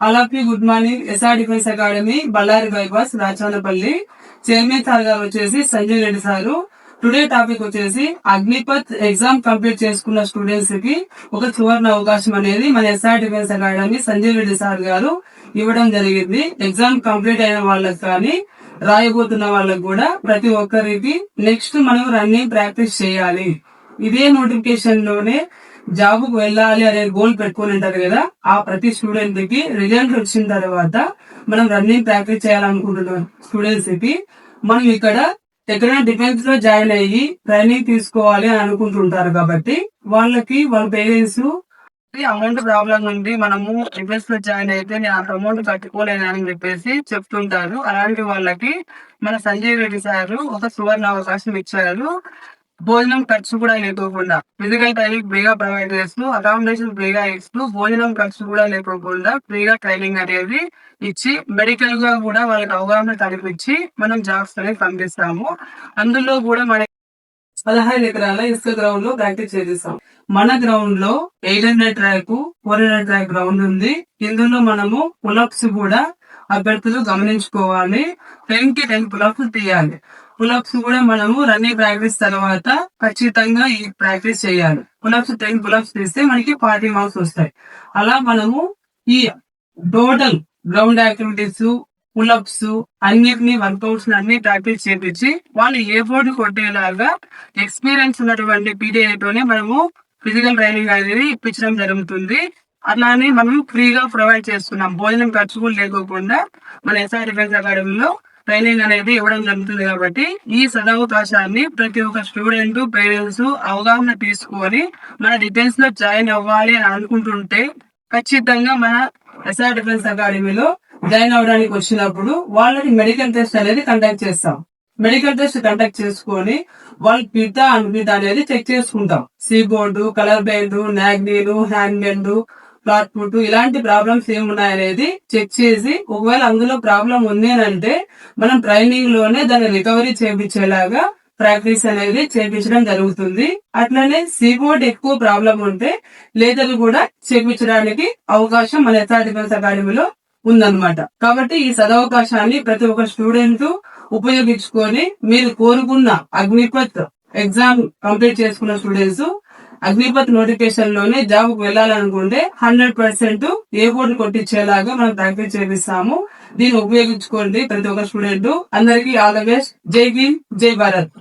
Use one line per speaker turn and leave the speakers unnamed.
అలాకి good morning. SR defence academy Ballari bypass Rachavanapalli. Chairman sir గారు వచ్చేసి Sanjay Reddy sir. Today topic వచ్చేసి Agnipath exam complete చేసుకున్న students కి ఒక సువర్ణ అవకాశం అనేది మన SR defence academy Sanjay Reddy sir గారు ఇవ్వడం జరిగింది. ఎగ్జామ్ కంప్లీట్ అయిన వాళ్ళకి కానీ రాయబోతున్న వాళ్ళకి కూడా ప్రతి ఒక్కరికి నెక్స్ట్ మనం రన్నింగ్ ప్రాక్టీస్ చేయాలి. ఇదే నోటిఫికేషన్ లోనే జాబ్ కు వెళ్ళాలి అనే గోల్ పెట్టుకుని ఉంటారు కదా, ఆ ప్రతి స్టూడెంట్ కి రిజల్ట్ వచ్చిన తర్వాత మనం రన్నింగ్ ప్రాక్టీస్ చేయాలనుకుంటున్నాం స్టూడెంట్స్ కి మనం ఇక్కడ ఎక్కడైనా డిఫెన్స్ లో జాయిన్ అయ్యి ట్రైనింగ్ తీసుకోవాలి అని అనుకుంటుంటారు. కాబట్టి వాళ్ళకి వాళ్ళ పేరెంట్స్ అమౌంట్ ప్రాబ్లం ఉంది, మనము డిఫెన్స్ లో జాయిన్ అయితే నేను అంత అమౌంట్ కట్టుకోలేను అని చెప్పేసి చెప్తుంటారు. అలాంటి వాళ్ళకి మన సంజయ్ రెడ్డి సార్ ఒక సువర్ణ అవకాశం ఇచ్చారు. భోజనం ఖర్చు కూడా లేకోకుండా ఫిజికల్ ట్రైనింగ్ ఫ్రీగా ప్రొవైడ్ చేస్తూ, అకామిడేషన్ ఫ్రీగా ఇస్తూ, భోజనం ఖర్చు కూడా లేకోకుండా ఫ్రీగా ట్రైనింగ్ అనేది ఇచ్చి మెడికల్ గా కూడా వాళ్ళకి అవగాహన కల్పించి మనం జాబ్స్ అనేది పంపిస్తాము. అందులో కూడా మన 15 ఎకరాల ఇసుక గ్రౌండ్ లో ప్రాక్టీస్ చేపిస్తాం. మన గ్రౌండ్ లో 800 ట్రాక్ 400 ట్రాక్ గ్రౌండ్ ఉంది. ఇందులో మనము పులప్స్ కూడా అభ్యర్థులు గమనించుకోవాలి. 10 కి 10 పులప్స్ తీయాలి. పులప్స్ కూడా మనము రన్నింగ్ ప్రాక్టీస్ తర్వాత ఖచ్చితంగా ఈ ప్రాక్టీస్ చేయాలి. పులప్స్ 10 పులప్స్ తీస్తే మనకి 40 మార్క్స్ వస్తాయి. అలా మనము ఈ టోటల్ గ్రౌండ్ యాక్టివిటీస్ పులప్స్ అన్నిటిని వర్కౌట్స్ అన్ని ప్రాక్టీస్ చేపించి వాళ్ళు ఏ బోర్డు కొట్టేలాగా ఎక్స్పీరియన్స్ ఉన్నటువంటి పీడిఐతోనే మనము ఫిజికల్ ట్రైనింగ్ అనేది ఇప్పించడం జరుగుతుంది. అట్లానే మనం ఫ్రీగా ప్రొవైడ్ చేస్తున్నాం. భోజనం ఖర్చు కూడా లేకోకుండా మన ఎస్ఆర్ డిఫెన్స్ అకాడమీలో ట్రైనింగ్ అనేది ఇవ్వడం జరుగుతుంది. కాబట్టి ఈ సదవకాశాన్ని ప్రతి ఒక్క స్టూడెంట్ పేరెంట్స్ అవగాహన తీసుకొని మన డిఫెన్స్ లో జాయిన్ అవ్వాలి అని అనుకుంటుంటే ఖచ్చితంగా మన ఎస్ఆర్ డిఫెన్స్ అకాడమీలో జాయిన్ అవడానికి వచ్చినప్పుడు వాళ్ళకి మెడికల్ టెస్ట్ అనేది కండక్ట్ చేస్తాం. మెడికల్ టెస్ట్ కండక్ట్ చేసుకొని వాళ్ళ పిత అన్పిత అనేది చెక్ చేసుకుంటాం. సీ బోర్డు, కలర్ బెండ్, నాగ్నీలు, హ్యాండ్ బెండ్, ఫ్లాట్ ఫుట్ ఇలాంటి ప్రాబ్లమ్స్ ఏమున్నాయనేది చెక్ చేసి ఒకవేళ అందులో ప్రాబ్లం ఉంది అని అంటే మనం ట్రైనింగ్ లోనే దాన్ని రికవరీ చేయించేలాగా ప్రాక్టీస్ అనేది చేయించడం జరుగుతుంది. అట్లనే సీబోర్డ్ ఎక్కువ ప్రాబ్లం ఉంటే లేజర్ కూడా చేయించడానికి అవకాశం మన ఎస్ఆర్ డిఫెన్స్ అకాడమీలో ఉందన్నమాట. కాబట్టి ఈ సదవకాశాన్ని ప్రతి ఒక్క స్టూడెంట్ ఉపయోగించుకొని మీరు కోరుకున్న అగ్నిపత్ ఎగ్జామ్ కంప్లీట్ చేసుకున్న స్టూడెంట్స్ అగ్నిపత్ నోటిఫికేషన్ లోనే జాబ్ కు వెళ్ళాలనుకుంటే 100% ఏ బోర్డు కొట్టించేలాగా మనం ప్రాక్టీస్ చేపిస్తాము. దీన్ని ఉపయోగించుకోండి ప్రతి ఒక్క స్టూడెంట్. అందరికీ ఆల్ ద బెస్ట్. జై భీమ్, జై భారత్.